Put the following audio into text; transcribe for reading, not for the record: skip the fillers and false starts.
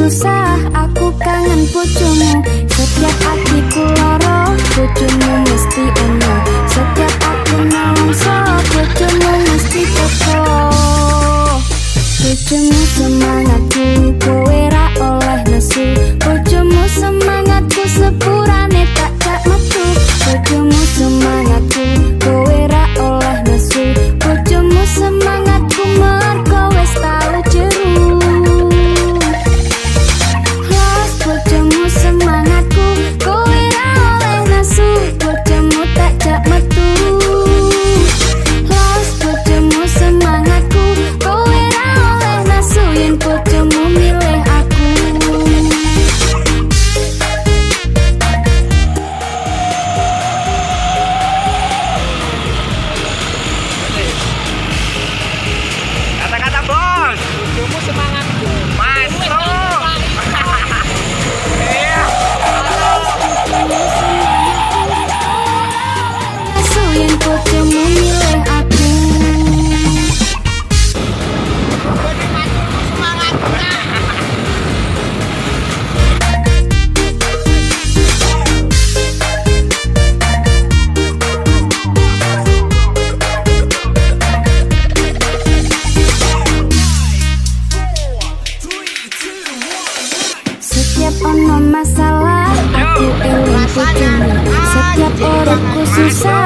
susah, aku kangen bojomu. Setiap hatiku loro, bojomu mesti ono. Setiap aku nelongso, bojomu mesti teko. Bojomu semangatku, kowe ra oleh nesu. Bojomu semangatku, sepurane tak jak metu. Bojomu semangatku, kowe ra oleh nesu. Bojomu semangatku, mergo wis tau jeru. Los bojomu semangatku, kowe ra oleh nesu. Bojomu tak jak metu. Los bojomu semangatku, kowe ra oleh nesu. Yen bojomu milih aku. Kata-kata bos. Bojomu semangatku. Masuk. Iya. Nesu yen bojomu milih aku. Setiap ono masalah, aku eling bojomu. Setiap uripku susah,